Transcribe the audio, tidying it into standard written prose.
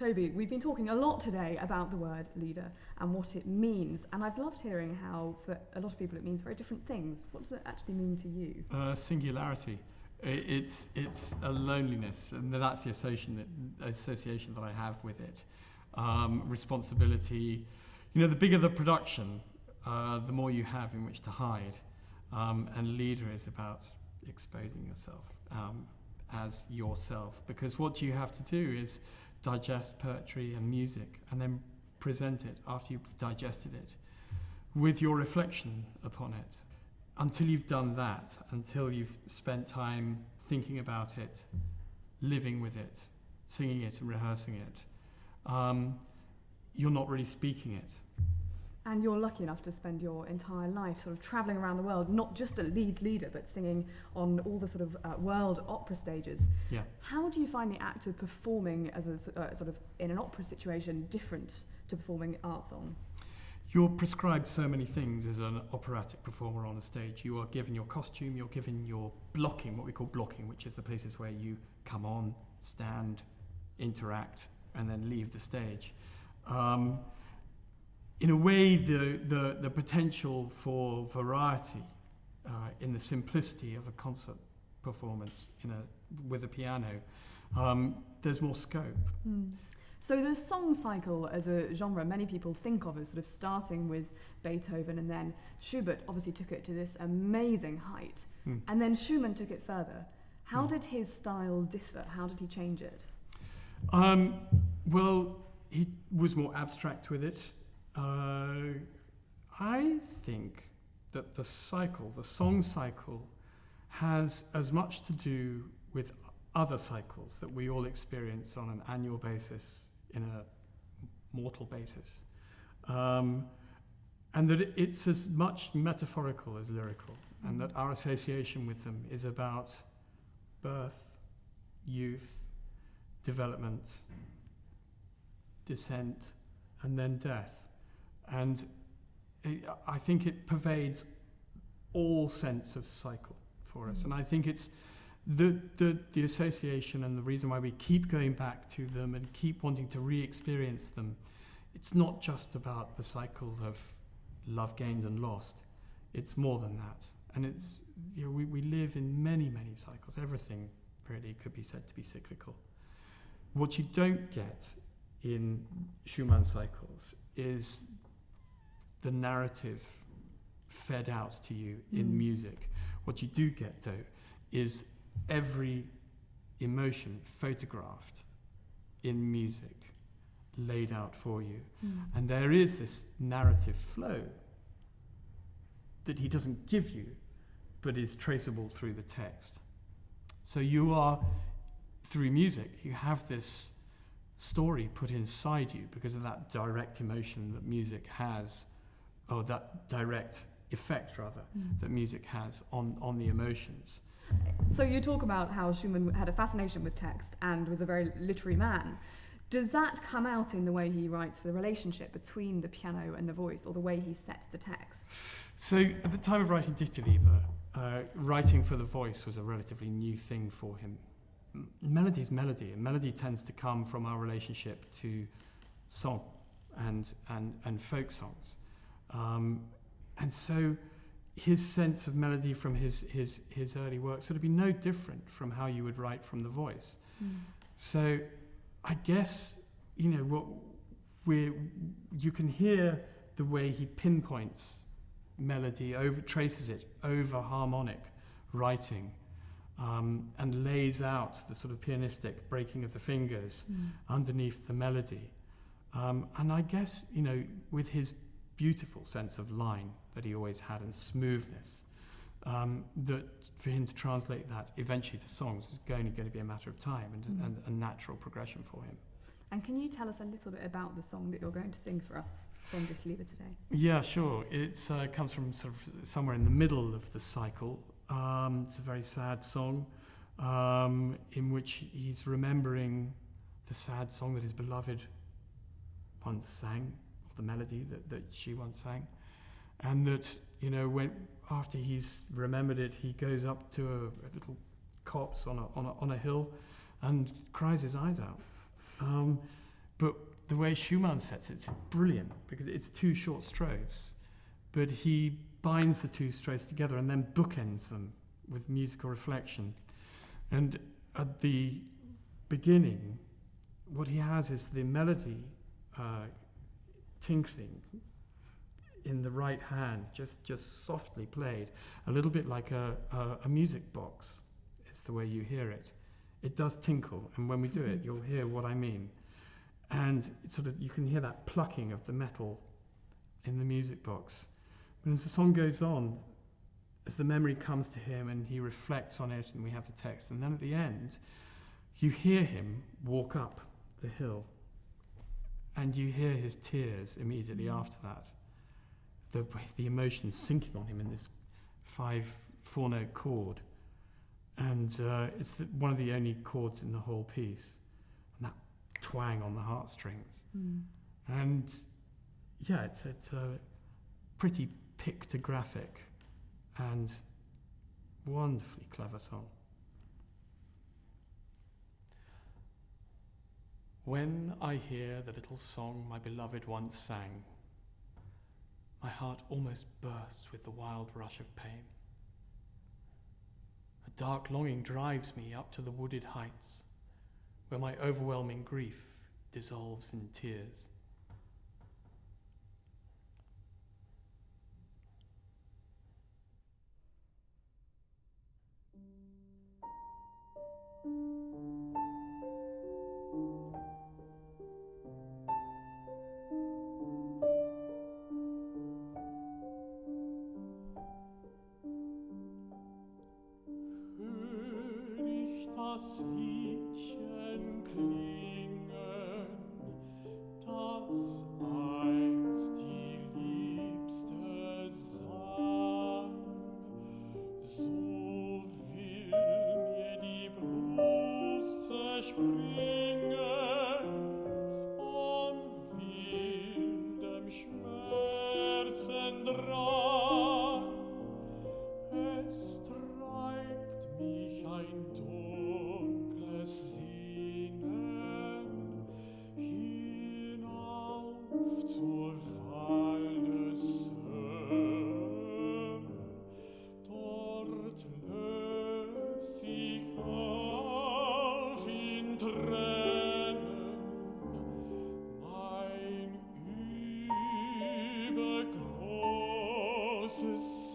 Toby, we've been talking a lot today about the word leader and what it means, and I've loved hearing how for a lot of people it means very different things. What does it actually mean to you? Singularity. It's a loneliness, and that's the association that I have with it. Responsibility. The bigger the production, the more you have in which to hide. And leader is about exposing yourself as yourself, because what you have to do is digest poetry and music and then present it after you've digested it with your reflection upon it. Until you've done that, until you've spent time thinking about it, living with it, singing it and rehearsing it, you're not really speaking it. And you're lucky enough to spend your entire life sort of travelling around the world, not just a Leeds leader, but singing on all the sort of world opera stages. Yeah. How do you find the act of performing as a sort of in an opera situation different to performing art song? You're prescribed so many things as an operatic performer on a stage. You are given your costume, you're given your blocking, what we call blocking, which is the places where you come on, stand, interact, and then leave the stage. In a way, the potential for variety in the simplicity of a concert performance with a piano, there's more scope. So the song cycle as a genre, many people think of as sort of starting with Beethoven, and then Schubert obviously took it to this amazing height, and then Schumann took it further. How did his style differ? How did he change it? Well, he was more abstract with it. I think that the song cycle, has as much to do with other cycles that we all experience on an annual basis, in a mortal basis. And that it's as much metaphorical as lyrical, and that our association with them is about birth, youth, development, descent, and then death. And I think it pervades all sense of cycle for us. And I think it's the association and the reason why we keep going back to them and keep wanting to re-experience them. It's not just about the cycle of love gained and lost. It's more than that. And it's, we live in many, many cycles. Everything really could be said to be cyclical. What you don't get in Schumann cycles is the narrative fed out to you in music. What you do get, though, is every emotion photographed in music, laid out for you. And there is this narrative flow that he doesn't give you, but is traceable through the text. So you are, through music, you have this story put inside you because of that direct emotion that music has, or that direct effect, rather, that music has on the emotions. So you talk about how Schumann had a fascination with text and was a very literary man. Does that come out in the way he writes for the relationship between the piano and the voice, or the way he sets the text? So at the time of writing Dichterliebe, writing for the voice was a relatively new thing for him. Melody is melody, and melody tends to come from our relationship to song and folk songs. And so his sense of melody from his early works would be no different from how you would write from the voice. So I guess, you can hear the way he pinpoints melody, traces it over harmonic writing, and lays out the sort of pianistic breaking of the fingers underneath the melody. And I guess, with his beautiful sense of line that he always had, and smoothness, that for him to translate that eventually to songs is only going to be a matter of time and a natural progression for him. And can you tell us a little bit about the song that you're going to sing for us from Dichterliebe today? Yeah, sure. It comes from sort of somewhere in the middle of the cycle. It's a very sad song in which he's remembering the sad song that his beloved once sang, the melody that she once sang, and that when after he's remembered it, he goes up to a little copse on a hill and cries his eyes out, But the way Schumann sets it's brilliant because it's two short strophes, but he binds the two strophes together and then bookends them with musical reflection. And at the beginning, what he has is the melody tinkling in the right hand, just softly played, a little bit like a music box is the way you hear it. It does tinkle, and when we do it, you'll hear what I mean. And it's sort of, you can hear that plucking of the metal in the music box. But as the song goes on, as the memory comes to him and he reflects on it, and we have the text, and then at the end, you hear him walk up the hill, and you hear his tears immediately after that. The emotion sinking on him in this 4-note chord. And it's one of the only chords in the whole piece. And that twang on the heartstrings. And yeah, it's a pretty pictographic and wonderfully clever song. When I hear the little song my beloved once sang, my heart almost bursts with the wild rush of pain. A dark longing drives me up to the wooded heights, where my overwhelming grief dissolves in tears. Das Liedchen klingen, das einst die Liebste sang, so will mir die Brust zerspringen von wildem Schmerzendrang. Es treibt mich ein dunkles Sehnen hinauf zur Waldeshöh. Dort löst sich auf in Tränen mein übergroßes